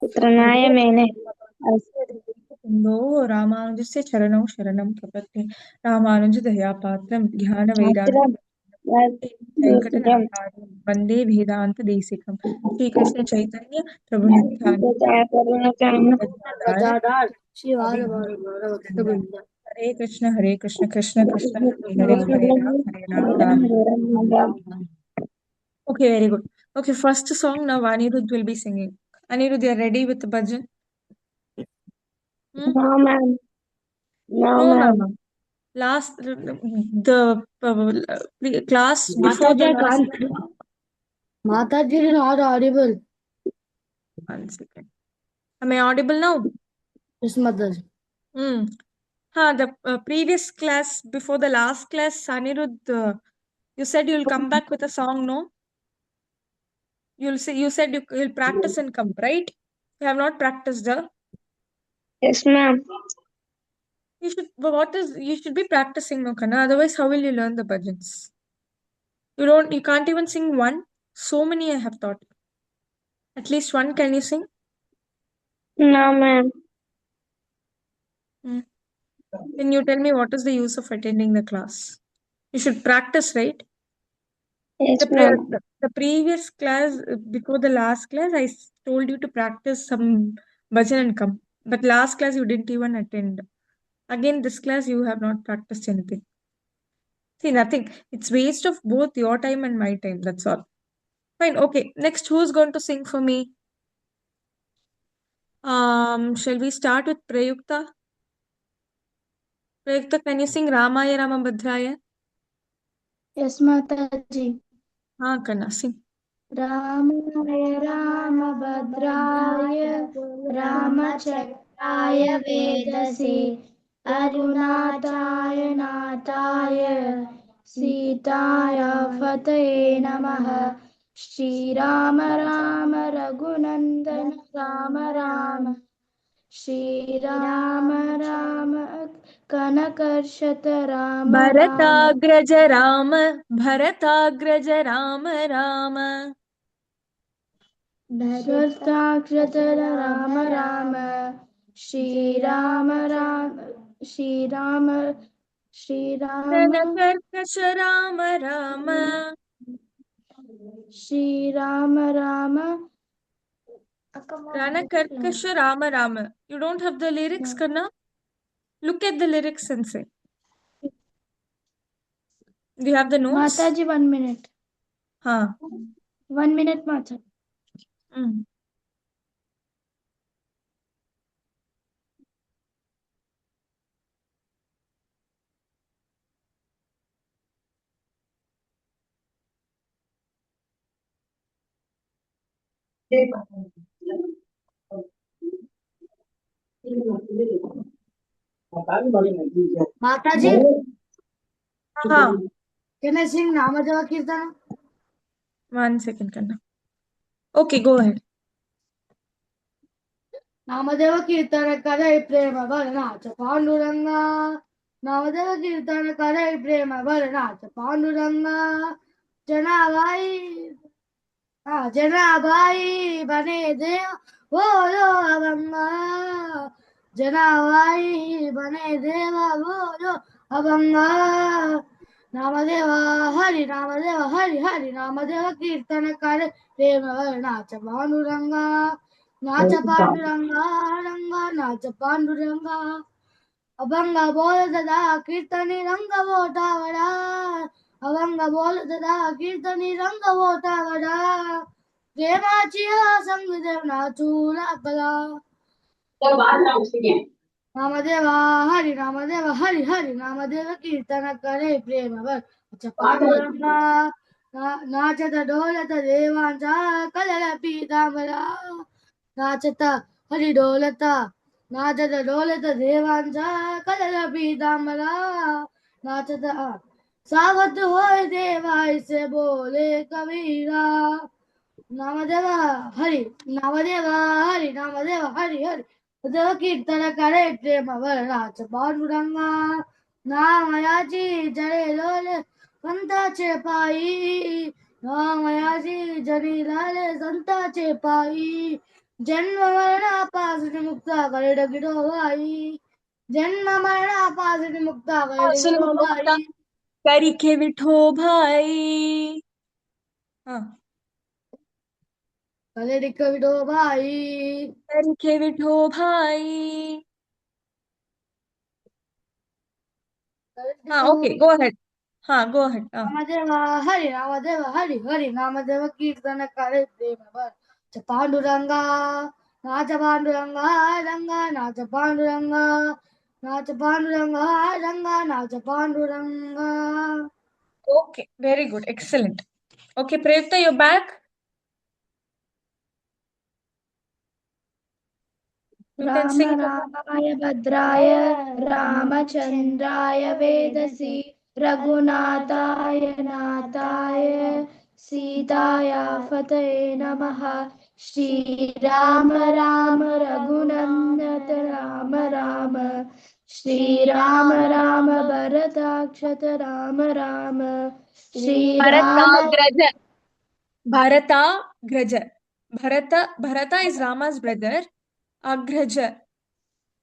पुत्रनाय मेने। अस्य देहिकुन्दो रामानुजस्य चरणौ शरणं प्रपद्ये। रामानुजदयापात्रं छात्रं ज्ञानवैराग्यं वात्सल्यं वेङ्कटनाथार्यं वन्दे वेदान्तदेशिकं। श्रीकृष्ण चैतन्य प्रभु नित्यानंद करुणचाम गदाधर गदाधार शिवाय हरि वृंदा। भक्तवृंद। हरे Krishna Krishna Krishna Hare Hare Hare Ram Ram. Okay, very good. Okay, first song now Anirudh will be singing. Anirudh, you are ready with the bhajan? Hmm? No ma'am, no No, ma'am. ma'am. Last, the class before the Mataji, I last. can't. Mataji is not audible. 1 second. Am I audible now? Yes, Mataji. Hmm. The previous class before the last class, Anirudh, you said you'll come back with a song, no? You'll say you said you'll practice and come, right? You have not practiced, huh? Yes ma'am. You should. You should be practicing, no, Kana. Otherwise, how will you learn the bhajans? You can't even sing one. So many I have taught. At least one can you sing? No ma'am. Hmm. Then you tell me what is the use of attending the class? You should practice, right? Yes ma'am. The previous class, before the last class, told you to practice some bhajan and come. But last class you didn't even attend. Again, this class you have not practiced anything. See, nothing. It's waste of both your time and my time. That's all. Fine. Okay. Next, who's going to sing for me? Shall we start with Prayukta? Prayukta, can you sing Ramaya Ramabhadraya? Yes, Mataji. हाँ करना sing. रामाय रामभद्राय रामचन्द्राय वेदसे रघुनाथाय नाथाय सीताय फतये नमः। श्रीराम राम रघुनन्दन राम राम श्रीराम राम कनकर्षत राम राम भरताग्रज राम भरताग्रज राम राम भरताग्रज Ram Ram Shriram Ram Shriram Shriram रणकर्कश Ram Ram Shriram Ram रणकर्कश Ram Ram. You don't have the lyrics, Karna? Look at the lyrics and say. Do you have the notes? Mataji, 1 minute. हाँ. 1 minute, Mataji. Mm. Mataji, हाँ. can I sing Namadeva Kirtana? 1 second, Karna. Okay, go ahead. Namdev कीर्तन करे प्रेम भरनाथ पांडुरंगा। नामदेव कीर्तन करे प्रेम भरनाथ पांडुरंगा। जनाबाई जनाबाई बने देव बोलो अभंगा। जनाबाई बने देव बोलो अभंगा। नामदेव हरि हरि नामदेव कीर्तन करे प्रेम भरनाथ पांडुरंगा। नाच पांडुरंगा रंगा नाच पांडुरंगा। अभंग बोल दादा कीर्तनी रंग वोटावडा। अभंग बोल दादा कीर्तनी रंग वोटावडा। प्रेमाची संग देवना चूला कला। नामदेवा हरि हरि नामदेव कीर्तन करे प्रेम भर पांडुरंगा। नाचत ढोलत देवांचा कलर पीतांबरा। नाचता हरी ढोलता नाचत ढोलत देवांचा कलर पीतांबरा। नाचता सावध होय देवाय से बोले कबीरा। नामदेव हरि नामदेव हरि हरि देव कीर्तन करे प्रेम भरनाथ पांडुरंगा। नामयाची जळे लोले संताचे पायी। नामयाची जरी लाले संताचे पायी। जन्म मरणापासुनि मुक्ता कलिडगिडो भाई, जन्म मरणापासुनि मुक्ता सुन कलिडगिडो मुक्ता भाई, करके विठो भाई। हाँ, कलिडगिडो भाई। करके विठो भाई। हाँ, ओके, गो अहेड। हाँ, गो अहेड। हाँ, नामदेव हरि हरि नामदेव कीर्तन करे प्रेम भर च पांडुरंगा नाच पांडुरंगा रंगा नाच पांडुरंगा नाच पांडुरंगा रंगा नाच Panduranga. okay, very good, excellent. Okay, Prevta, you're back. You can Ram sing. रामाय भद्राय रामचन्द्राय वेदसी रघुनाथाय नाथाय सीताया फतये नमः। Shriram Ram Raghunandan Ram Ram Shriram Ram भरताक्षत Ram Ram Shriram Bharatagraja. Bharatagraja. Bharata is Rama's brother. Agraja.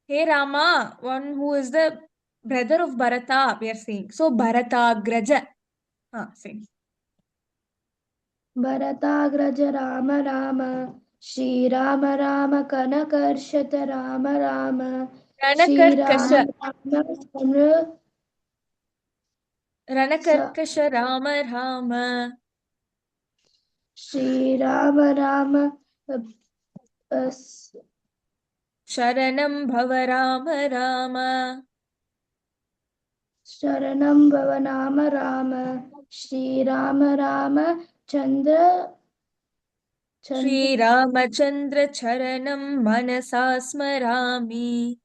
Hey Rama, one who is the brother of Bharata, we are saying. So Bharatagraja. Same. Bharatagraj Ram Ram Shriram Ram कनकर्षत Ram Ram Shriram Ranakarkasha. Ram समृ स- Ranakarkasha Rama Rama. Shriram Ram Sharanam Bhava Rama Rama. शरणं भव नाम Ram Shriram Ram Chandra Shri चंद्र Ramachandra Charanam Manasa Smarami.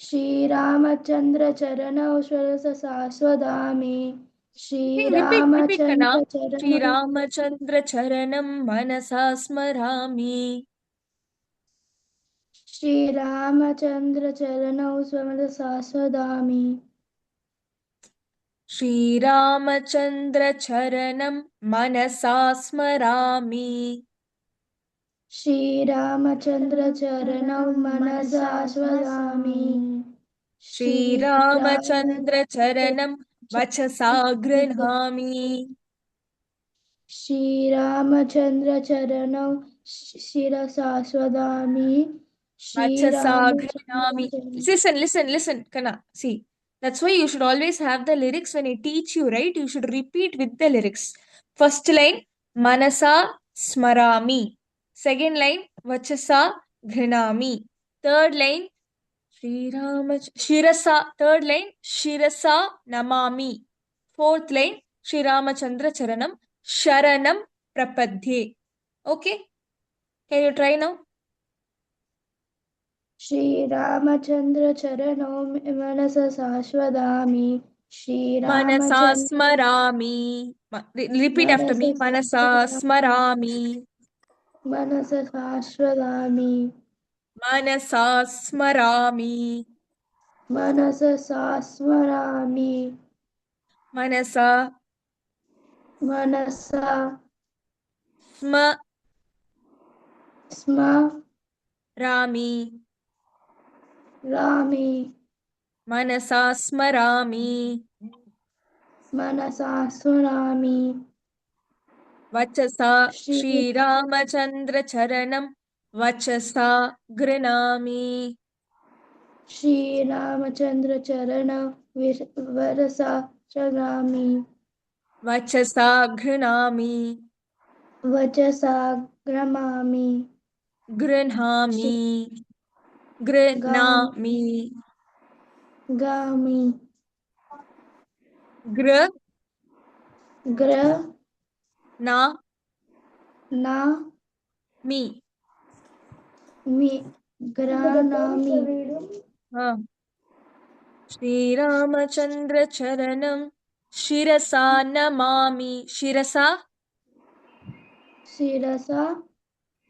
Shriramchandra चरणौ सरस शाश्वदामि Repeat, Kana. Shriramchandra Shri चरणौ Ramachandra Charanam Manasa Smarami. Shriramchandra चरणौ स्वमनसा शाश्वदामि Shri Ramachandra Charanam Manasa Smarami. Shriramchandra चरणौ मनसा शाश्वदामि Shri Ramachandra Charanam Vachasa Granhami. Shriramchandra चरणौ शिरसा स्वदामि Vachasa Granhami. Shriramchandra Listen, Kana. See, that's why you should always have the lyrics when I teach you, right? You should repeat with the lyrics. First line, Manasa Smarami. Second line, Vachasa Granami. Third line, Shirasa. Third line, Shirasa Namami. Fourth line, Sri Ramachandra Charanam Sharanam Prapadhe. Okay? Can you try now? Shriramchandra चरणौ मनसा शाश्वदामि Manasa Shriramchandra Smarami. Repeat after me. Manasa Smarami. मनसा शाश्वदामि Manasa Smarami. मनसा स्मरामि Manasa मनसा Smarami. स्मरामि Manasa Smarami. मनसा स्मरामि Vachasa Shri Sri Ramachandra Charanam Vachasa Granami. Shriramchandra चरण वरसा चरामि Vachasa Granami. वचसा ग्रमामि Granhami. गामि Granami. गामि Gra ग्र na ना mi. मि ग्रानामि हाँ. Shri Ramachandra Charanam Shirasa Namami. Shirasa शिरसा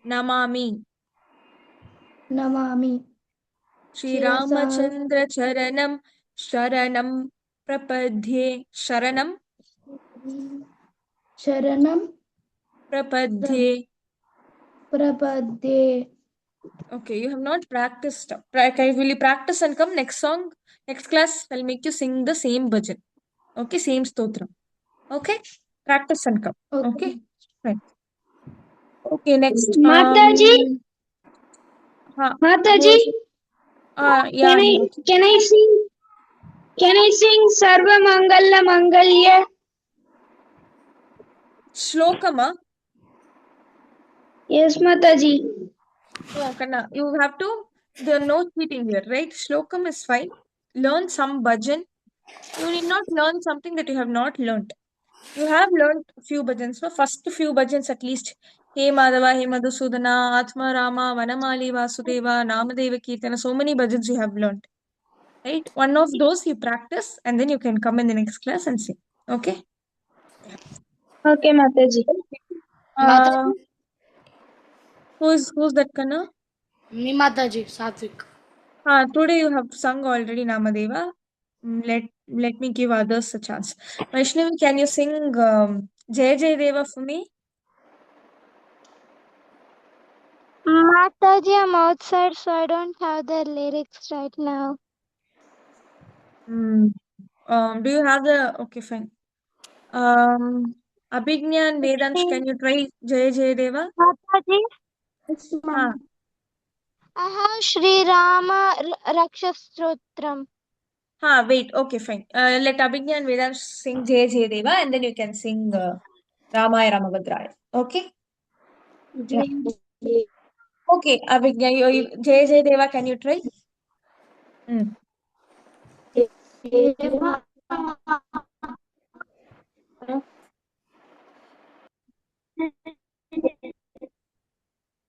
Namami. नमामि Shri शिरसा Ramachandra Charanam Sharanam Prapadhe. Sharanam शरणं Prapadhe. Prapadye. Okay, you have not practiced. Okay, will you practice and come next song? Next class, I'll make you sing the same bhajan. Okay, same stotra. Okay, practice and come. Okay, right. Okay, next. Mataji, Huh, Mataji, yeah. can I sing? Can I sing Sarva Mangala Mangalya? Shlokama. Yes, Mataji. No, Kanna, you have to. There are no cheating here, right? Shlokam is fine. Learn some bhajan. You need not learn something that you have not learned. You have learned a few bhajans, no? First few bhajans at least. Hey Madhava, Hey Madhusudana, Atma Rama, Vanamali Vasudeva, Namadeva Kirtana. So many bhajans you have learned, right? One of those you practice and then you can come in the next class and sing. Okay? Okay, Mataji. Uh, who's that, Kanna? Me Mataji, Satvik. Today you have sung already Namadeva. Let me give others a chance. Vaishnavi, can you sing Jai Jai Deva for me? Mataji, I'm outside, so I don't have the lyrics right now. Do you have the... Okay, fine. Abhignya and Vedansh, can you try Jai Jai Deva? Mataji, Ah, I have Sri Rama Rakshastotram. wait. Okay, fine. Let Abhignya and Vedansh sing Jai Jai Deva and then you can sing Ramaya Ramabhadraya. Okay? Yeah. Okay, Abhignya, Jai Jai Deva, can you try?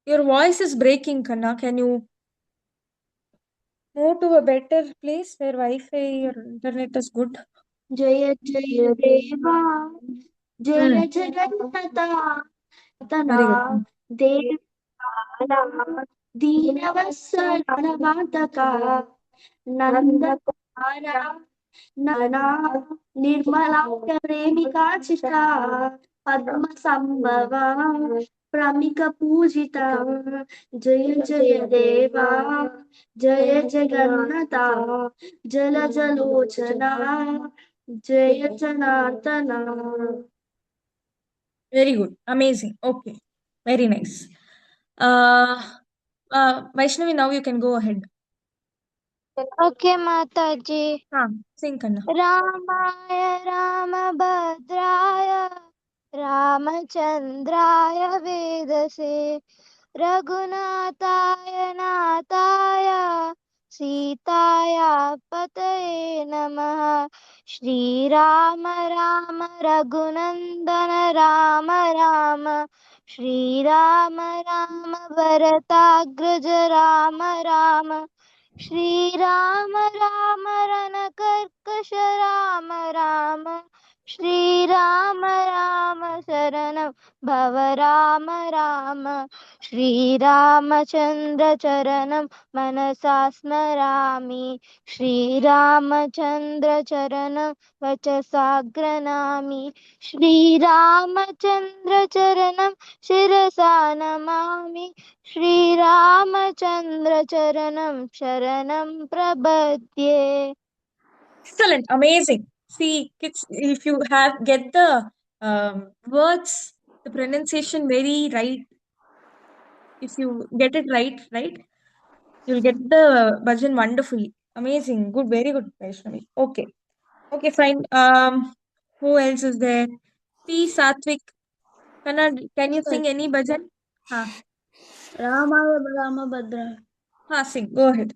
Your voice is breaking, Kanna. Can you move to a better place where Wi-Fi or internet is good? Jaya Jaya Deva, Jaya Jagannatha, Very good. Deva, Deenavassala Navataka, Nanda Kumara, Nana, Nirmala Premika Chitra, Padma Sambhava, Pramika Pujita, Jaya Jaya Deva, Jaya Jagannatha, Jala Jalochana, Jaya Janardana. Very good. Amazing. Okay. Very nice. Vaishnavi, now you can go ahead. Okay, Mataji. Sing, Kanna. Ramaya Ramabhadraya Ramachandraya Vedase Raghunataya Nataya Sitaya Pataye Namaha Shri Rama Rama Raghunandana Rama Rama Shri Rama Rama Bharatagraja Rama Rama Shri Rama Rama Ranakarkasha Rama Rama Shri Rama Rama Saranam Bhava Rama Rama Shri Ramachandra Charanam Manasa Smarami Shri Ramachandra Charanam Vachasagranami Shri Ramachandra Charanam Shirasa Namami Shri Ramachandra Charanam Sharanam Prabhadye. Excellent. Amazing. See, kids, if you get the words, the pronunciation very right, if you get it right, you'll get the bhajan wonderfully. Amazing. Good. Very good, Vaishnavi. Okay. Okay, fine. Who else is there? P. Satvik. Can you sing any bhajan? Ramaya Ramabhadra. Sing. Go ahead.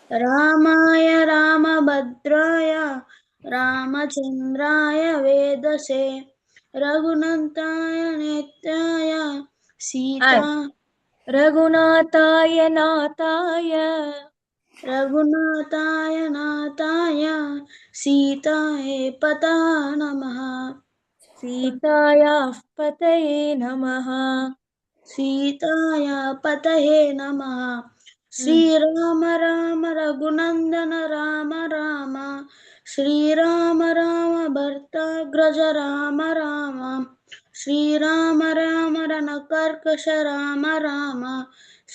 Ramaya Ramabhadraya Ramachandraya Vedase Raghunantaya Nityaya Sita Raghunataya Nataya Raghunataya Nataya Sitaye Pata Namaha Sitaya Pataye Namaha. Sitaya Patahe Namaha Sri Rama Rama Raghunandana Rama Rama Sri Rama Rama Bharta Graja Rama Rama Shriram Ram रणकर्कश Ram Ram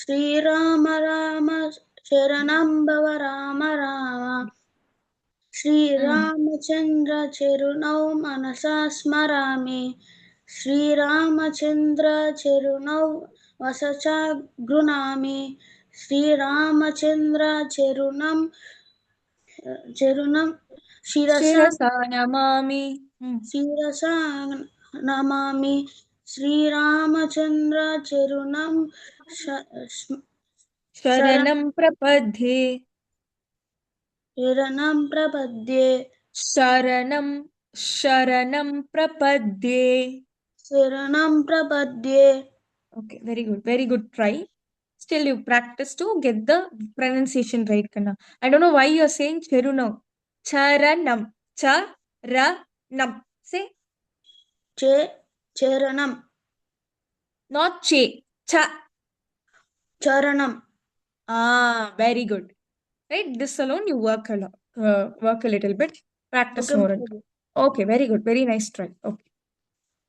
Shriram Ram शरणं भव राम राम श्रीरामचन्द्र चरणौ मनसा स्मरामि श्रीरामचन्द्र चरणौ वसचा गृह्णामि श्रीरामचन्द्र चरणं शिरसा शिरसा नमामि शिरसा नमामि श्रीरामचन्द्र चरणं शरणं प्रपद्ये शरणं प्रपद्ये शरणं प्रपद्ये. शरणं प्रपद्ये. Okay, very good try. Still you practice to get the pronunciation right, Kanna. I don't know why you're saying Cherunam. Charanam. Charanam. Say, चरणं not che. Cha. चरणं Very good. Right? This alone you work a little bit. Practice Okay, more. Okay, very good. Very nice try.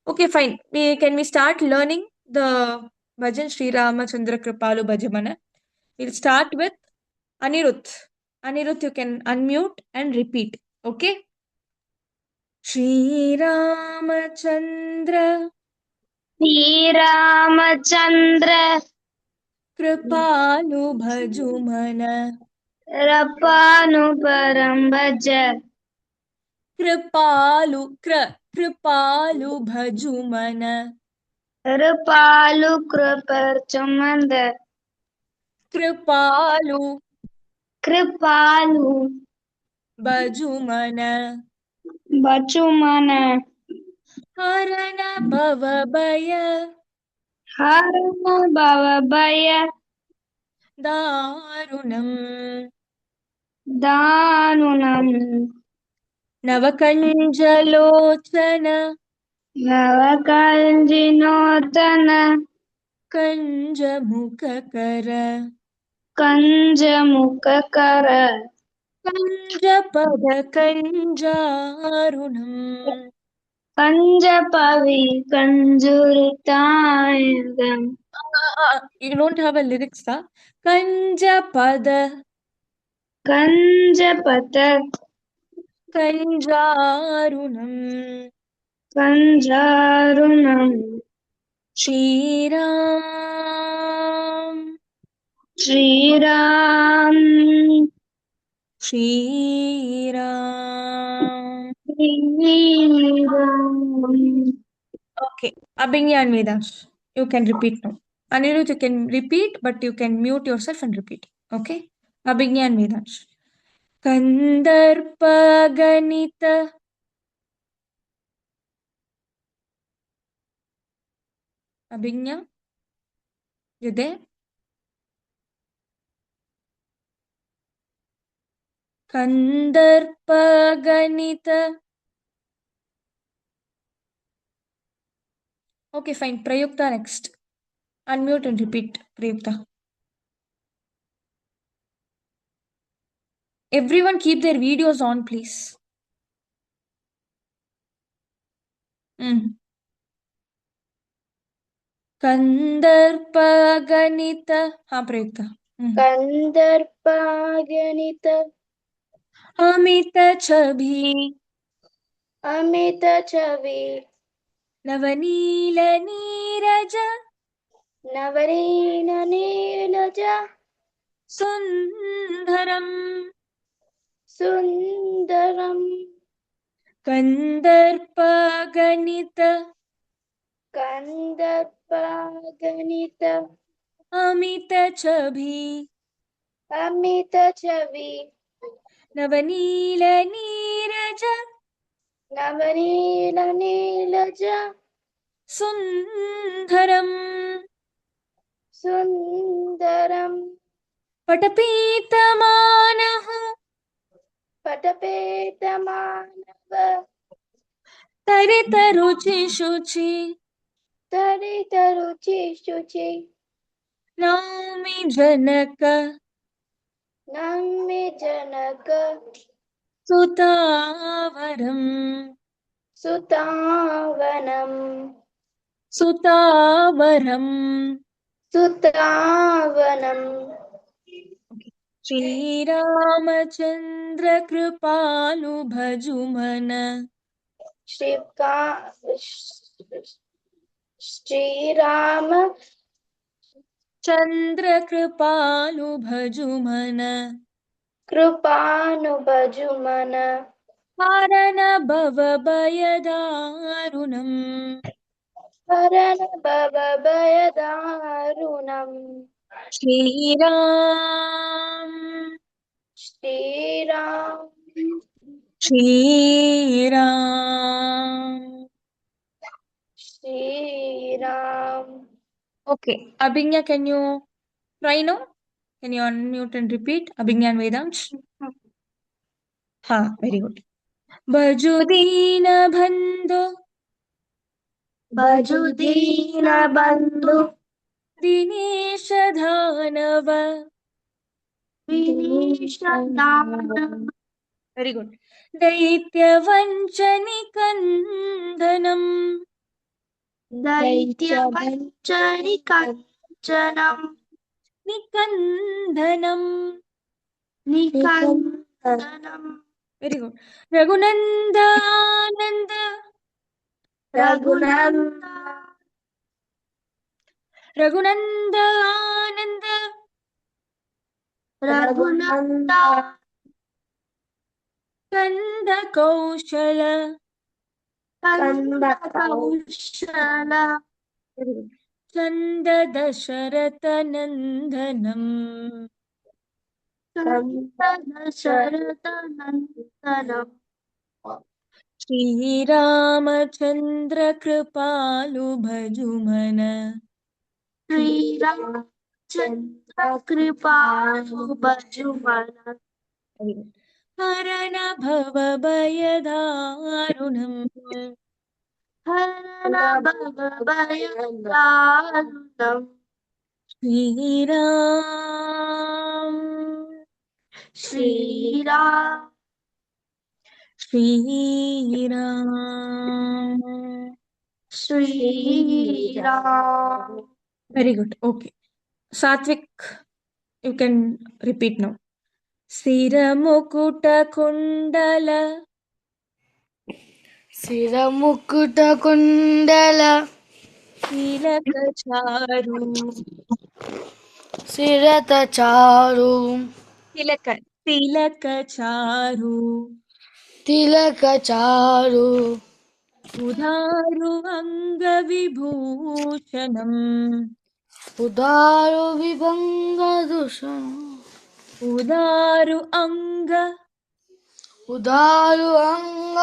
Okay, fine. Can we start learning the bhajan Sri Ramachandra Kripalu Bhajamana? We'll start with Anirudh. Anirudh, you can unmute and repeat. Okay? Sri Ramachandra Shri Ramchandra Kripalu Bhajumana. रपानुपरं भज Kripalu Bhajumana. कृपालु कृपर्चमन्द Kripalu कृपालु Bhajumana. बचुमन Harana Bhavabhaya हरण भवभय Darunam. दानुनं Navakanjalochana नवकञ्जिनोतन Kanjamukakara कञ्जमुखकर Kanjapada Kanjarunam. कञ्जपवि कञ्जुरितायगम् You don't have a lyrics, huh? Kanjapada कञ्जपत Kanjarunam. कञ्जारुणम् Shriram Shriram Shriram. Shriram Okay, Abhingya and Vedansh, you can repeat now. Anirudh, you can repeat, but you can mute yourself and repeat. Okay? Abhingya and Vedansh. Kandarpa Ganita. Abhingya, you there? Kandarpa Ganita. Okay, fine. Prayukta next. Unmute and repeat, Prayukta. Everyone keep their videos on, please. Kandarpa Ganita. हाँ Prayukta. कंदर्पागणित Amit छवि अमित छवि नवनील नीरज नवरीन नीलज सुंदरम सुंदरम कंदर्प गणित कंदर्पागणित अमित छवि अमित छवि नवनील नीरज नवरीन नीलज सुंदरम सुंदरम पटपीतमानः पटपेतमानव तरितरुचि शुचि तरितरुचि शुचि नौमि जनक नम्य जनक सुतावरम सुतावनम सुतावरम. सुतावनम Okay. Shri Ramchandra कृपालु भजुमन. श्रीका श्रीराम चंद्र कृपालु भजुमन. कृपानुभजुमन हरण भव भयदारुणम्. हरण भव भयदारुणम् Shriram. Shriram Shriram. Shriram. Okay, Abhignya, can you try now? Can you unmute and repeat? Abhignya and Vedansh. Ha, very good. भजुदीन बंधु भजुदीन बंधु दिनेश दानव. विनीश दानव Very good. दैत्य वंचनिकंदनम. दैत्य वंचनि कंचनम निकंदनम. निकंदनम Very good. रघुनंदानंद. रघुनंदन रघुनंदानंद. रघुनंदन कंद कौशल. कंद कौशल चंद दशरथ नंदनम. कंद दशरथ नंदनम श्री रामचंद्र कृपालु भजुमन. श्रीरामचंद्र कृपालु भजुमन हरण भव भयदारुणम्. हरण भव भयदारुणम् Shriram. Shriram Shriram. Shriram. Very good. Okay. Satvik, you can repeat now. सिरमुकुट कुंडल. शिरमुकुटकुण्डल तिलक चारु. शिरतचारु तिलक तिलक चारु. तिलकचारु उधारु अंग विभूषणम्. उदारु विभङ्गदूषण उदारु अंग उदारु अङ्ग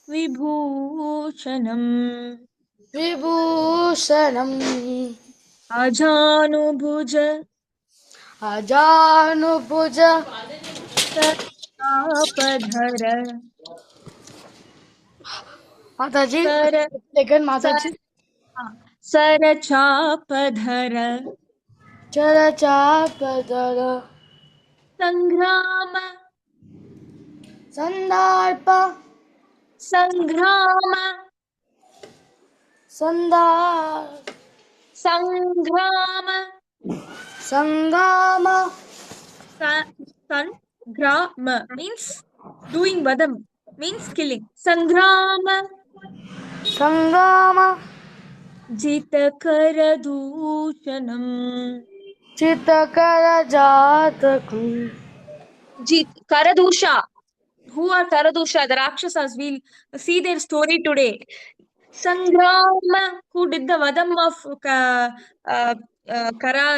विभूषणम्. विभूषणम् अजानुभुज अजानुभुज सरचापधर. माताजी सर सेकंड माताजी सरचापधर. चरचापदर संग्राम संदर्प संग्राम संदार संग्राम. संगाम Sangrama means doing vadam, means killing. Sangrama. संगाम जितकर दूषणम. चित्तकर जातकम् Jit Karadusha. Who are Karadusha? The Rakshasas. We'll see their story today. Sangrama, who did the vadam of Kara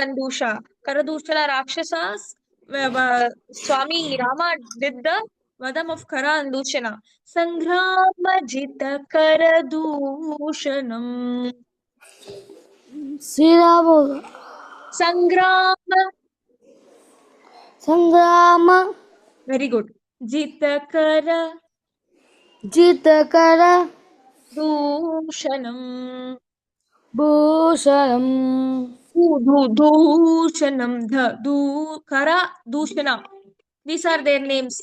and Dusha. Karadusha Rakshasas. Swami Rama did the vadam of Kara and Dushana. Sangrama jita Karadushanam. Shriram Sangrama. संग्राम Very good. Jita Kara जितकर Dushanam. भूषणम् Dushanam. Kara Dushana. These are their names.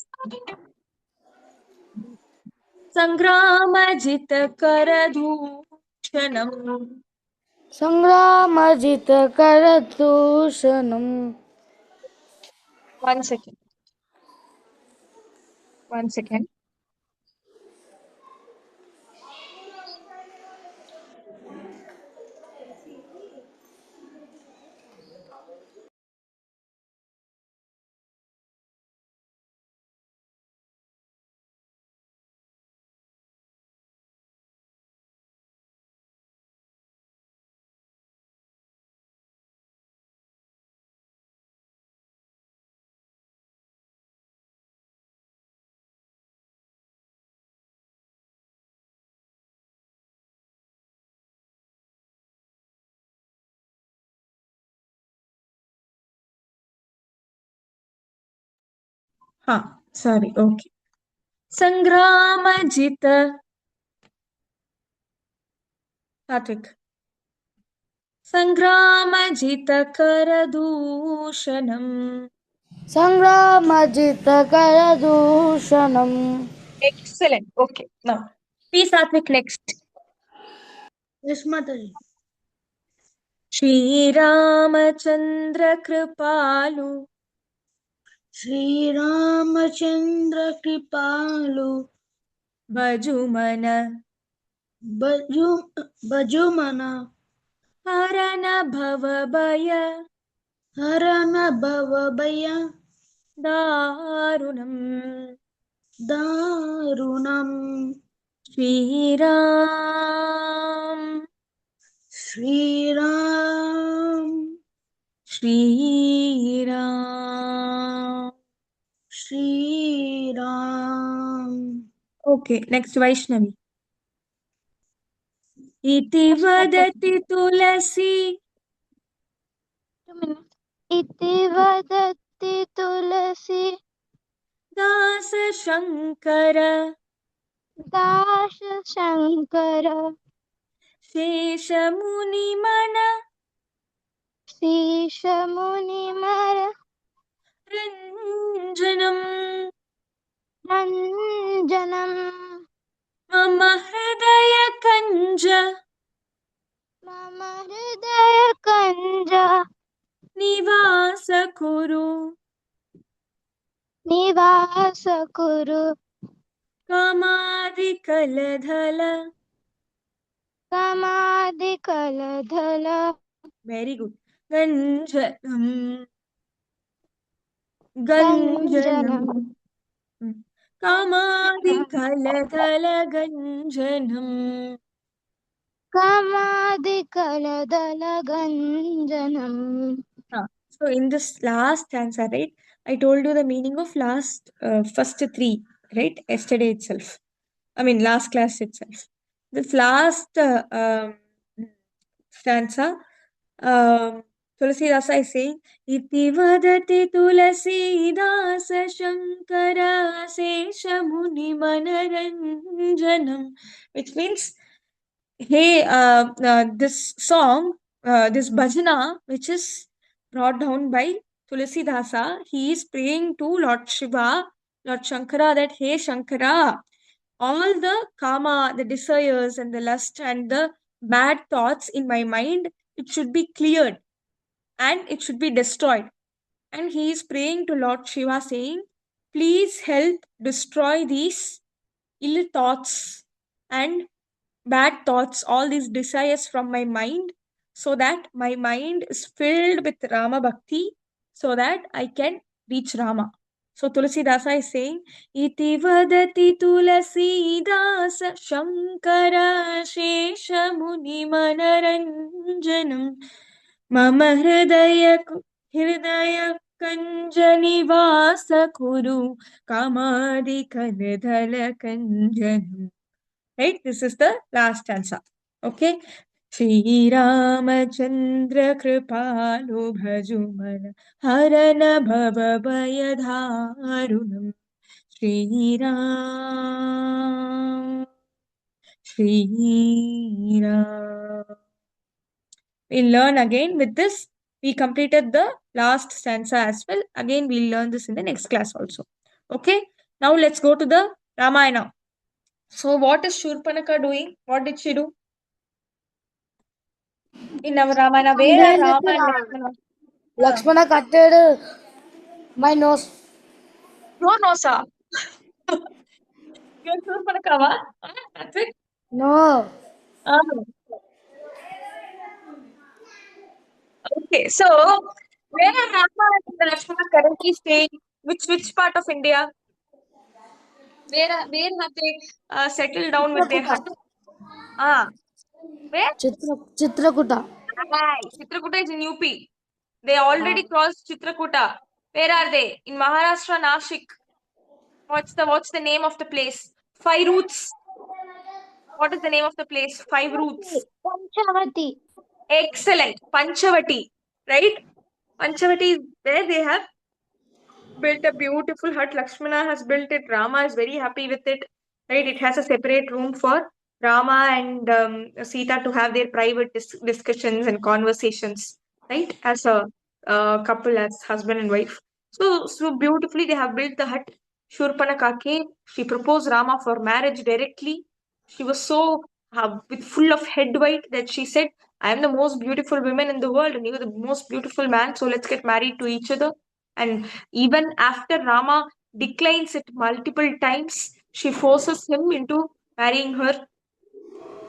Sangrama Jita Kara Dushanam. संग्रामजित करदूषणम्. 1 second. 1 second. हाँ, sorry. Okay. संग्रामजित. Satvik. संग्रामजित करदूषणम्. संग्रामजित करदूषणम्. Excellent. Okay. Now, P Satvik next. Yes, Mataji. Shri Ramchandra कृपालु. श्रीरामचंद्र कृपालु. भजुमन. भजुमन. हरन भवभय. हरन भवभय. दारुणम्. दारुणम्. Shriram. Shriram. Shriram. Shriram. Okay, next Vaishnavi. इति वदति तुलसी. 2 minutes. इति वदति तुलसी दास शंकर. दाश शंकर शेषमुनिमन. शीश मुनिमर रञ्जनम्. रञ्जनम् मम हृदय कञ्ज. मम हृदय कञ्ज निवास कुरु. निवास कुरु कामादिकलधल. कमादिकलधल Very good. गञ्जनम्. गञ्जनम् गञ्जनम्. कामादिकलधल गञ्जनम्. कमादिकलधल गञ्जनम्. So in this last stanza, right, I told you the meaning of first three, right, yesterday itself. I mean, last class itself. This last stanza, Tulasidasa is saying, Iti vadati Tulasidasa Shankara Sesha Muni Manaranjanam, which means, hey, this song, this bhajana, which is brought down by Tulasidasa, he is praying to Lord Shiva, Lord Shankara, that, hey Shankara, all the karma, the desires and the lust and the bad thoughts in my mind, it should be cleared and it should be destroyed. And he is praying to Lord Shiva saying, please help destroy these ill thoughts and bad thoughts, all these desires from my mind, so that my mind is filled with Rama Bhakti, so that I can reach Rama. So Tulasidasa is saying, Iti vadati Tulasidasa Shankara Shesha Muni Manaranjanam Mama Hridaya Kanjanivasa Kuru Kamadi Kaladhala Kanjanam. Right? This is the last stanza. Okay. Shri Ramachandra Kripalu Bhajumana Harana Bhava Bhayadharunam Shri Ram. Shri Ram. We'll learn again with this. We completed the last stanza as well. Again, we'll learn this in the next class also. Okay. Now let's go to the Ramayana. So what is Shurpanaka doing? What did she do? In our Ramayana, where are Rama and Lakshmana? Lakshmana cutted my nose. Your nosa. You're Surpanakava. That's it. No. Ah, okay, so where are Rama and Lakshmana currently staying? Which part of India? Where have they settled down with their hut? Ah, where? Chitrakuta. Right. Chitrakuta is in UP. They already crossed Chitrakuta. Where are they? In Maharashtra, Nashik. What's the name of the place? Five Roots. What is the name of the place? Five Roots. Panchavati. Excellent. Panchavati. Right? Panchavati is where they have built a beautiful hut. Lakshmana has built it. Rama is very happy with it. Right? It has a separate room for Rama and Sita to have their private discussions and conversations. Right? As a couple, as husband and wife. So beautifully they have built the hut. Shurpanakha came. She proposed Rama for marriage directly. She was so with full of head white that she said, "I am the most beautiful woman in the world, and you are the most beautiful man. So let's get married to each other." And even after Rama declines it multiple times, she forces him into marrying her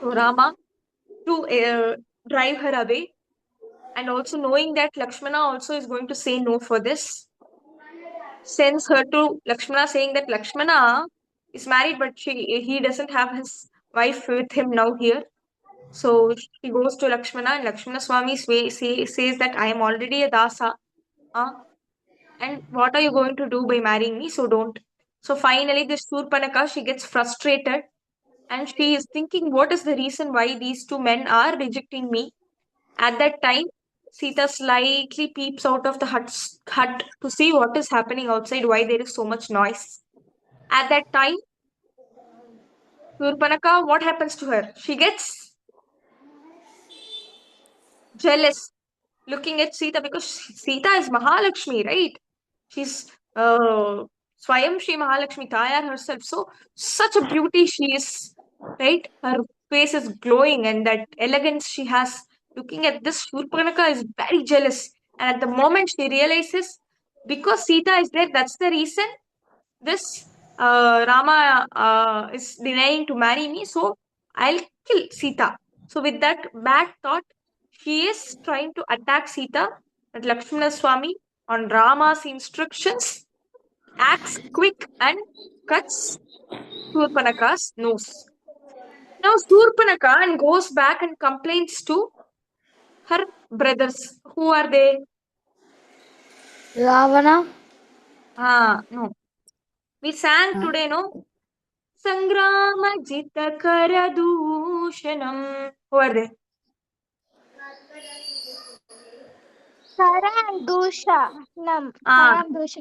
to Rama to drive her away. And also knowing that Lakshmana also is going to say no for this, sends her to Lakshmana, saying that Lakshmana is married, but he doesn't have his wife with him now here. So she goes to Lakshmana, and Lakshmana Swami says that I am already a dasa. And what are you going to do by marrying me? So don't. So finally, this Surpanaka, she gets frustrated and she is thinking, what is the reason why these two men are rejecting me? At that time, Sita slightly peeps out of the hut to see what is happening outside, why there is so much noise. At that time, Surpanaka, what happens to her? She gets jealous looking at Sita because Sita is Mahalakshmi, right? She's Swayam Shri Mahalakshmi Tayar herself. So such a beauty she is, right? Her face is glowing and that elegance she has. Looking at this, Shurpanaka is very jealous. And at the moment she realizes, because Sita is there, that's the reason this Rama is denying to marry me. So I'll kill Sita. So with that bad thought, she is trying to attack Sita. But Lakshmana Swami, on Rama's instructions, acts quick and cuts Surpanaka's nose. Now Surpanaka and goes back and complains to her brothers. Who are they? Ravana. No. We sang today, no? Sangrama Karadushanam. Who are they? Kara and Dusha. Nam. Ah, Kara and Dusha.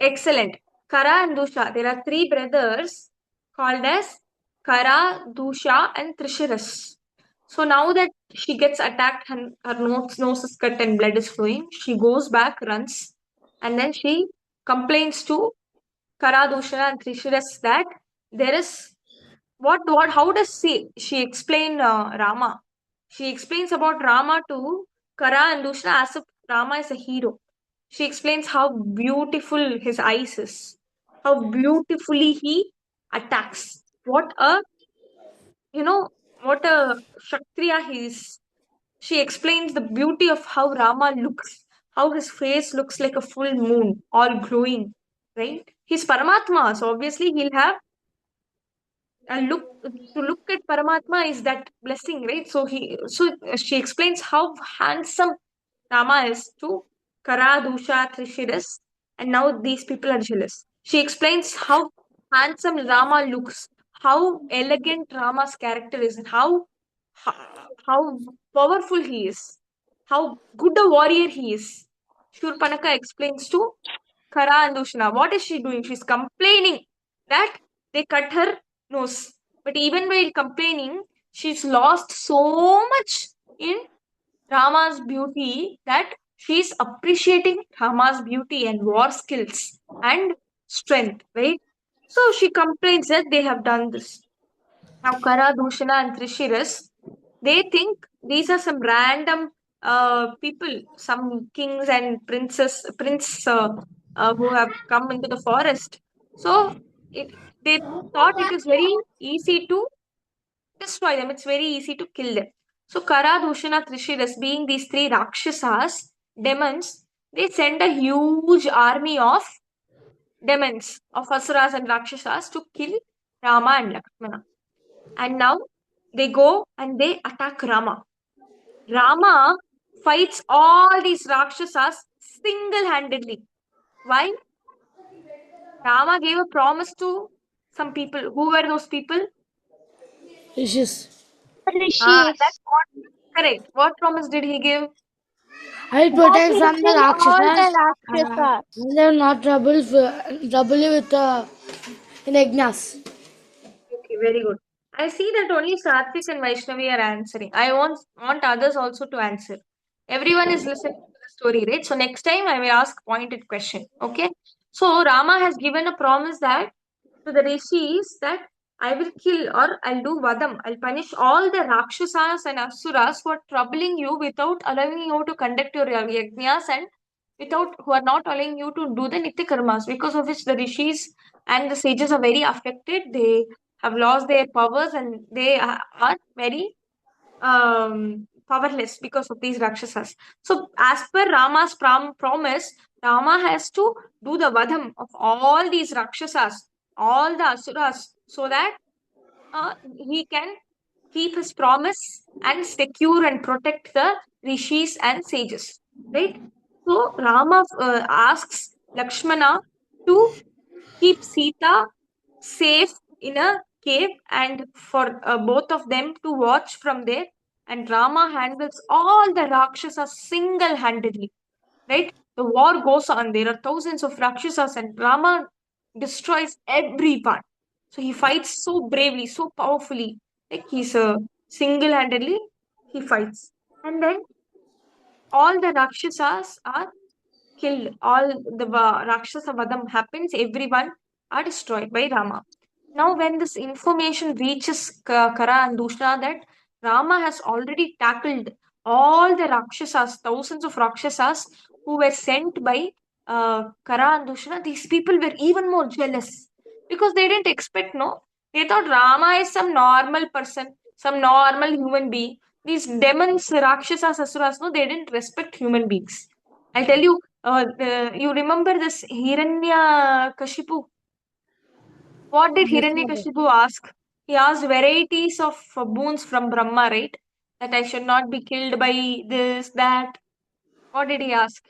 excellent. Kara and Dusha. There are three brothers called as Kara, Dusha, and Trishiras. So now that she gets attacked and her nose is cut and blood is flowing, she goes back, runs, and then she complains to Kara, Dusha, and Trishiras that there is how does she explain Rama? She explains about Rama to Kara and Dusha as if Rama is a hero. She explains how beautiful his eyes is, how beautifully he attacks. What a Kshatriya he is. She explains the beauty of how Rama looks, how his face looks like a full moon, all glowing, right? He's Paramatma, so obviously he'll have to look at Paramatma is that blessing, right? So she explains how handsome Rama is to Kara, Dusha, Trishiras, and now these people are jealous. She explains how handsome Rama looks, how elegant Rama's character is, and how powerful he is, how good a warrior he is. Shurpanaka explains to Kara and Dushna. What is she doing? She's complaining that they cut her nose. But even while complaining, she's lost so much in Rama's beauty that she's appreciating Rama's beauty and war skills and strength, right? So she complains that they have done this. Now, Kara, Dushana, and Trishiras, They think these are some random people, some kings and prince who have come into the forest. So they thought it is very easy to destroy them. It's very easy to kill them. So Kara, Dushana, Trishiras, being these three Rakshasas, demons, they send a huge army of demons, of Asuras and Rakshasas to kill Rama and Lakshmana. And now they go and they attack Rama. Rama fights all these Rakshasas single-handedly. Why? Rama gave a promise to some people. Who were those people? Rishis. That's Rishis. what, correct. What promise did he give? I'll protect from the Kill all Rakshasas. the Rakshasas. And they will not trouble you with in Agnas. Okay, very good. I see that only Satvik and Vaishnavi are answering. I want others also to answer. Everyone is listening to the story, right? So next time I will ask pointed question. Okay. So Rama has given a promise that to the rishis that I will kill or I'll do vadam. I'll punish all the Rakshasas and Asuras who are troubling you without allowing you to conduct your yajnas and who are not allowing you to do the nitya karmas, because of which the rishis and the sages are very affected. They have lost their powers and they are very powerless because of these Rakshasas. So, as per Rama's promise, Rama has to do the vadam of all these Rakshasas, all the Asuras, so that he can keep his promise and secure and protect the rishis and sages. Right? So, Rama asks Lakshmana to keep Sita safe in a cave and for both of them to watch from there. And Rama handles all the Rakshasas single handedly. Right? The war goes on. There are thousands of Rakshasas, and Rama destroys everyone. So he fights so bravely, so powerfully. Like he's single handedly, he fights. And then all the Rakshasas are killed. All the Rakshasa Vadam happens, everyone are destroyed by Rama. Now, when this information reaches Kara and Dushna that Rama has already tackled all the Rakshasas, thousands of Rakshasas who were sent by Kara and Dushna, these people were even more jealous because they didn't expect, no. They thought Rama is some normal person, some normal human being. These demons, Rakshasas, Asuras, no, they didn't respect human beings. I'll tell you, you remember this Hiranya Kashipu? What did Yes, mother. Hiranyakashipu ask? He asked varieties of boons from Brahma, right? That I should not be killed by this, that. What did he ask?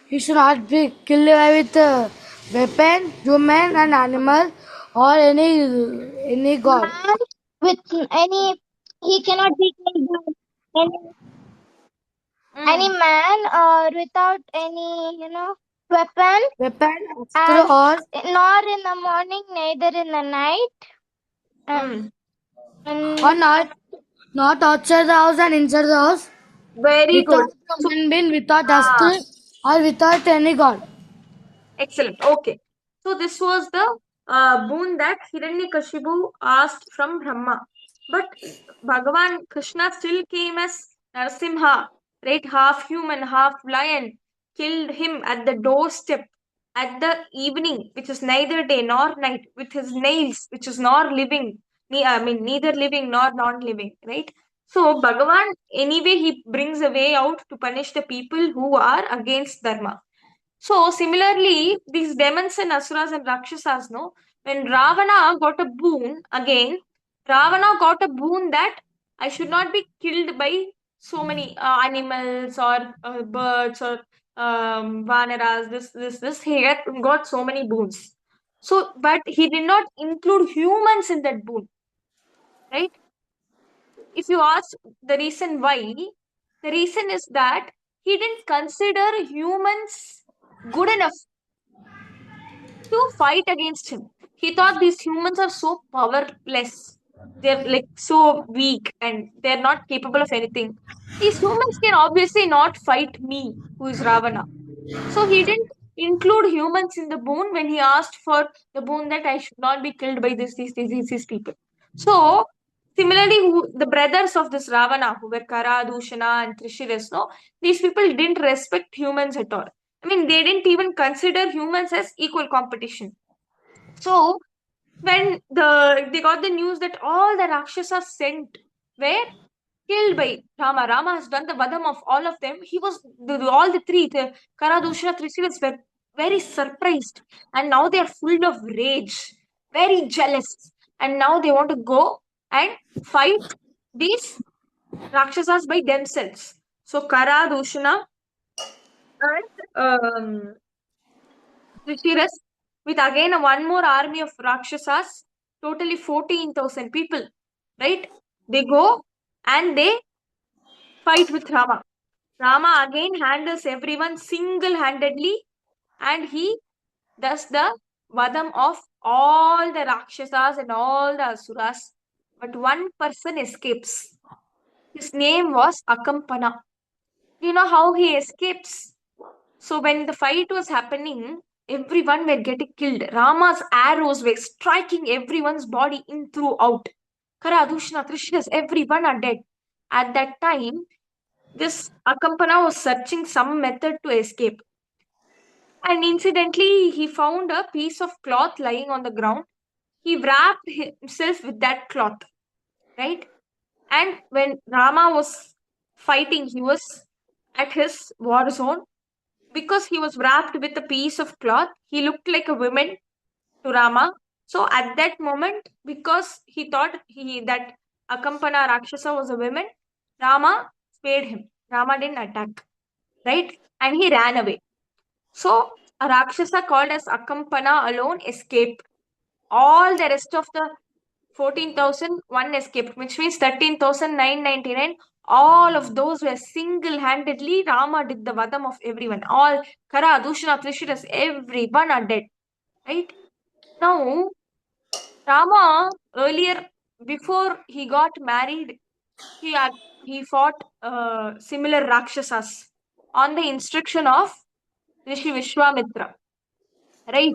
You should not be killed with weapon, human and animal or any god. Man with any, he cannot be killed by any Mm, man or without any, weapon, Weapon, astra and or nor in the morning, neither in the night, mm. and not outside the house and inside the house. Very good. Without So, human being, without ah, astra or without any god. excellent. Okay. So this was the boon that Hiranyakashipu asked from Brahma. But Bhagavan Krishna still came as Narasimha, right? Half human, half lion, killed him at the doorstep at the evening, which is neither day nor night, with his nails, which is nor living, neither living nor non-living, right? So Bhagavan, anyway, he brings a way out to punish the people who are against Dharma. So similarly, these demons and asuras and rakshasas, no, when Ravana got a boon again, Ravana got a boon that I should not be killed by so many animals or birds or vanaras. This. He got so many boons. So, but he did not include humans in that boon, right? If you ask the reason why, the reason is that he didn't consider humans good enough to fight against him. He thought these humans are so powerless. They're like so weak and they're not capable of anything. These humans can obviously not fight me, who is Ravana. So he didn't include humans in the boon when he asked for the boon that I should not be killed by these people. So Similarly, the brothers of this Ravana, who were Kara, Dushana, and Trishiras, no, these people didn't respect humans at all. I mean, they didn't even consider humans as equal competition. So, when they got the news that all the Rakshasas sent were killed by Rama, Rama has done the vadam of all of them. He was all the three, the Kara, Dushana, Trishiras, were very surprised, and now they are full of rage, very jealous, and now they want to go and fight these Rakshasas by themselves. So Kara, Dushana, and Trishiras, with again one more army of Rakshasas, totally 14,000 people, right? They go and they fight with Rama. Rama again handles everyone single handedly, and he does the vadam of all the Rakshasas and all the Asuras. But one person escapes. His name was Akampana. You know how he escapes? So when the fight was happening, everyone were getting killed. Rama's arrows were striking everyone's body in throughout. Kara, Dushna, Krishnas, everyone are dead. At that time, this Akampana was searching some method to escape. And incidentally, he found a piece of cloth lying on the ground. He wrapped himself with that cloth, right? And when Rama was fighting, he was at his war zone. Because he was wrapped with a piece of cloth, he looked like a woman to Rama. So at that moment, because he thought that Akampana Rakshasa was a woman, Rama spared him. Rama didn't attack, right? And he ran away. So a Rakshasa called as Akampana alone escaped. All the rest of the 14,000, one escaped, which means 13,999. All of those were single-handedly. Rama did the vadam of everyone. All Kara, Dushana, Trishiras, everyone are dead. Right? Now, Rama earlier, before he got married, he fought similar Rakshasas on the instruction of Rishi Vishwamitra. Right?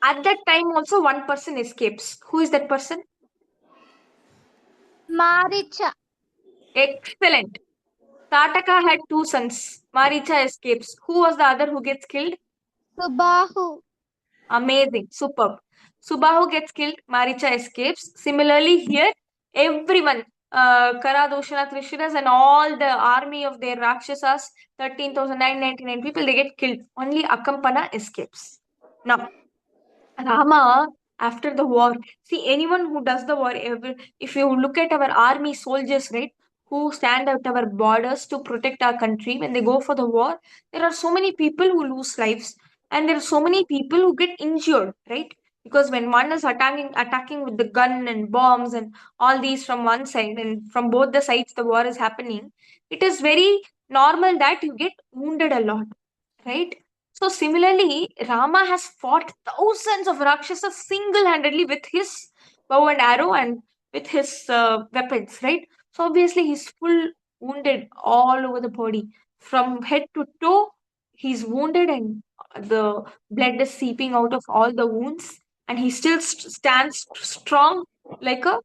At that time also one person escapes. Who is that person? Maricha. Excellent. Tataka had two sons. Maricha escapes. Who was the other who gets killed? Subahu. Amazing. Superb. Subahu gets killed. Maricha escapes. Similarly, here, everyone, Kara, Doshana, Trishiras, and all the army of their Rakshasas, 13,999 people, they get killed. Only Akampana escapes. Now, Rama, after the war, see anyone who does the war, if you look at our army soldiers, right, who stand at our borders to protect our country, when they go for the war, there are so many people who lose lives, and there are so many people who get injured, right? Because when one is attacking with the gun and bombs and all these from one side, and from both the sides the war is happening, it is very normal that you get wounded a lot, right? So similarly, Rama has fought thousands of Rakshasas single-handedly with his bow and arrow and with his weapons, right? So obviously he's full wounded all over the body. From head to toe, he's wounded and the blood is seeping out of all the wounds. And he still stands strong like a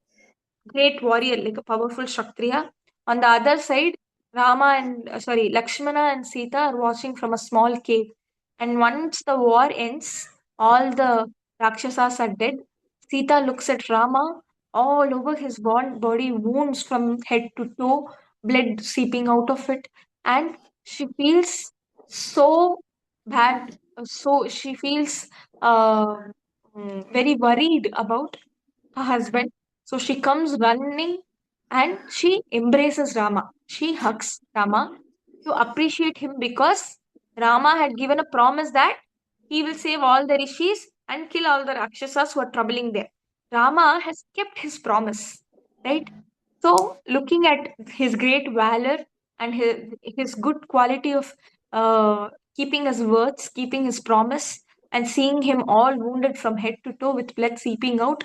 great warrior, like a powerful Kshatriya. On the other side, Lakshmana and Sita are watching from a small cave. And once the war ends, all the Rakshasas are dead. Sita looks at Rama, all over his body, wounds from head to toe, blood seeping out of it. And she feels so bad. So she feels very worried about her husband. So she comes running and she embraces Rama. She hugs Rama to appreciate him because Rama had given a promise that he will save all the rishis and kill all the Rakshasas who are troubling them. Rama has kept his promise, right? So, looking at his great valor and his good quality of keeping his words, keeping his promise, and seeing him all wounded from head to toe with blood seeping out,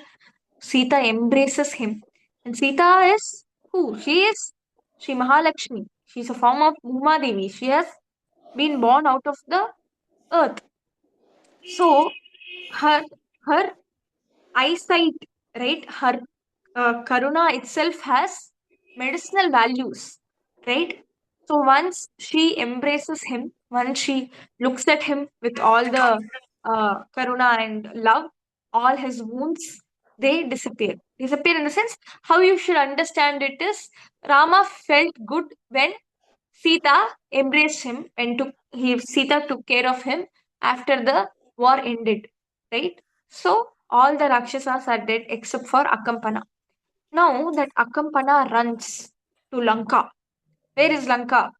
Sita embraces him. And Sita is who? She is Sri Mahalakshmi. She's a form of Uma Devi. She has been born out of the earth. So her eyesight, right? Her Karuna itself has medicinal values, right? So once she embraces him, once she looks at him with all the Karuna and love, all his wounds, they disappear. Disappear in the sense, how you should understand it is, Rama felt good when Sita embraced him and Sita took care of him after the war ended, right? So all the Rakshasas are dead except for Akampana. Now that Akampana runs to Lanka. Where is Lanka?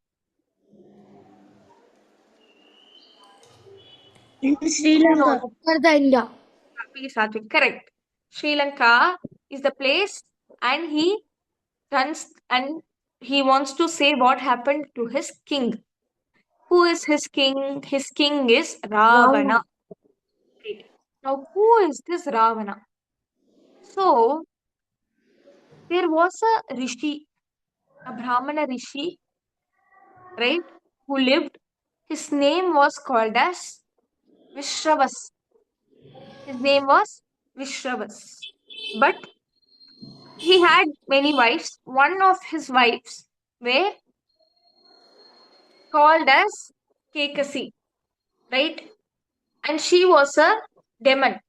In Sri No, Lanka, after the India. please, Satvik, correct. Sri Lanka is the place, and he runs and he wants to say what happened to his king. Who is his king? His king is Ravana. Right. Now, who is this Ravana? So, there was a rishi, a Brahmana rishi, right, who lived. His name was called as Vishravas. His name was Vishravas. But he had many wives. One of his wives were called as Kekasi, right? And she was a demon.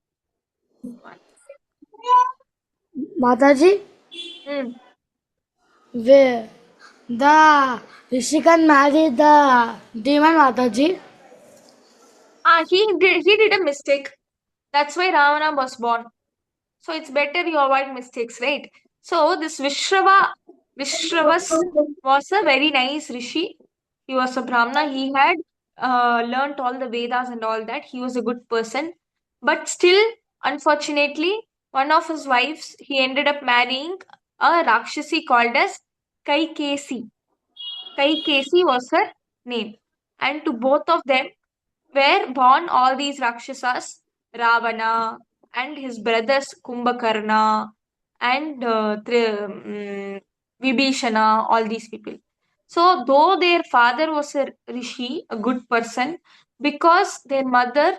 Mataji, Hmm. where the Rishikan married the demon Mataji. He did a mistake. That's why Ravana was born. So it's better you avoid mistakes, right? So this Vishravas was a very nice rishi. He was a Brahmana. He had learnt all the Vedas and all that. He was a good person. But still, unfortunately, one of his wives, he ended up marrying a Rakshasi called as Kaikesi. Kaikesi was her name. And to both of them were born all these Rakshasas, Ravana and his brothers Kumbhakarna and Vibhishana, all these people. So, though their father was a rishi, a good person, because their mother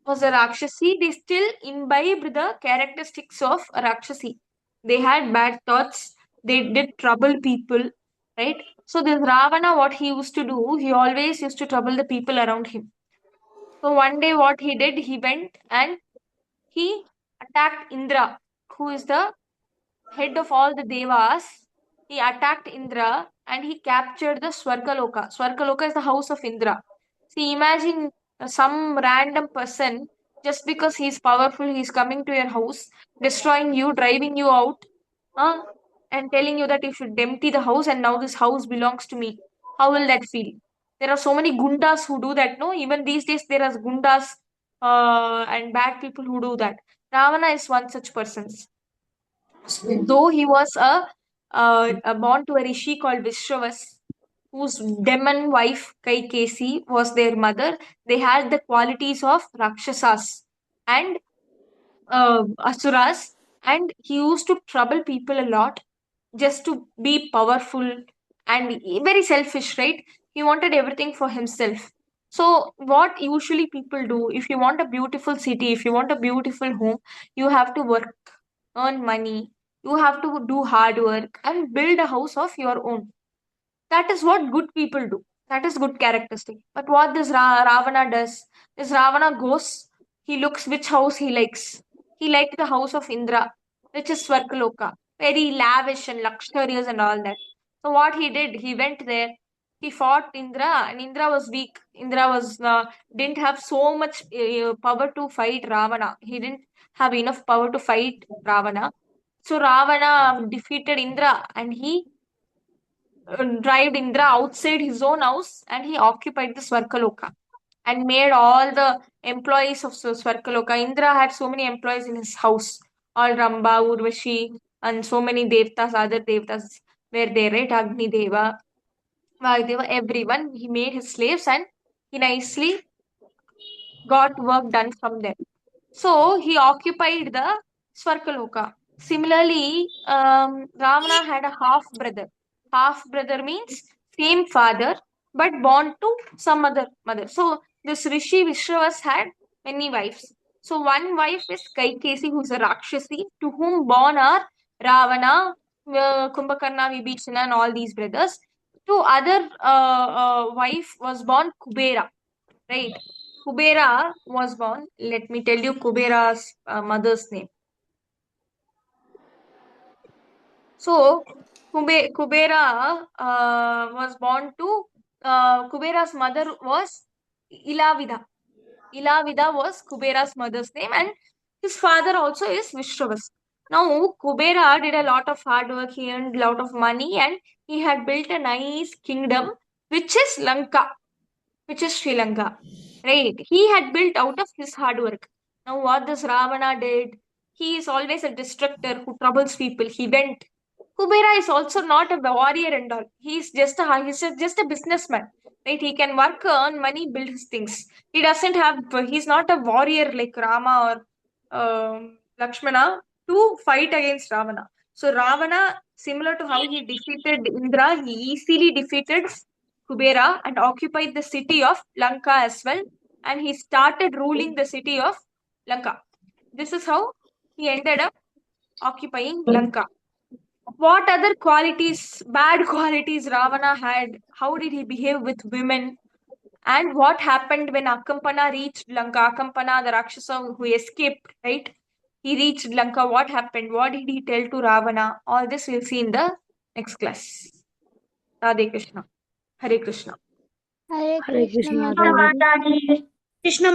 was a Rakshasi, they still imbibed the characteristics of a Rakshasi. They had bad thoughts, they did trouble people, right? So, this Ravana, what he used to do, he always used to trouble the people around him. So, one day, what he did, he went and he attacked Indra, who is the head of all the devas. He attacked Indra and he captured the Swargaloka. Swargaloka is the house of Indra. See, imagine some random person, just because he's powerful, he's coming to your house, destroying you, driving you out, uh, and telling you that you should empty the house and now this house belongs to me. How will that feel? There are so many gundas who do that, no? Even these days, there are gundas and bad people who do that. Ravana is one such person. Though he was a born to a rishi called Vishravas, whose demon wife Kaikesi was their mother, they had the qualities of Rakshasas and Asuras, and he used to trouble people a lot just to be powerful and very selfish, right? He wanted everything for himself. So, what usually people do, if you want a beautiful city, if you want a beautiful home, you have to work, earn money, you have to do hard work, and build a house of your own. That is what good people do. That is good characteristic. But what this Ravana does, this Ravana goes, he looks which house he likes. He liked the house of Indra, which is Swargaloka, very lavish and luxurious and all that. So what he did, he went there, he fought Indra, and Indra was weak. Indra was didn't have so much power to fight Ravana. He didn't have enough power to fight Ravana. So Ravana defeated Indra, and he drive Indra outside his own house and he occupied the Swargaloka and made all the employees of Swargaloka. Indra had so many employees in his house. All Ramba, Urvashi, and so many devtas, other devtas were there, right? Agni Deva, Vagdeva, everyone. He made his slaves and he nicely got work done from them. So he occupied the Swargaloka. Similarly, Ravana had a half brother. Half brother means same father but born to some other mother. So this Rishi Vishravas had many wives. So one wife is Kaikesi, who's a Rakshasi, to whom born are Ravana, Kumbhakarna, Vibhishana, and all these brothers. To other wife was born Kubera, right? Kubera was born. Let me tell you Kubera's mother's name. So Kubera was born to Kubera's mother was Ilavida. Ilavida was Kubera's mother's name, and his father also is Vishravas. Now, Kubera did a lot of hard work, he earned a lot of money, and he had built a nice kingdom, which is Lanka, which is Sri Lanka. Right? He had built out of his hard work. Now, what this Ravana did, he is always a destructor who troubles people. He went. Kubera is also not a warrior and all. He's just a businessman. Right? He can work, earn money, build his things. He doesn't have. He's not a warrior like Rama or Lakshmana to fight against Ravana. So Ravana, similar to how he defeated Indra, he easily defeated Kubera and occupied the city of Lanka as well. And he started ruling the city of Lanka. This is how he ended up occupying Lanka. What other qualities, bad qualities Ravana had? How did he behave with women? And what happened when Akampana reached Lanka? Akampana, the Rakshasa who escaped, right? He reached Lanka. What happened? What did he tell to Ravana? All this we'll see in the next class. Radhe Krishna. Hare Krishna. Hare Hare Krishna Krishna Mataji. Mataji. Krishna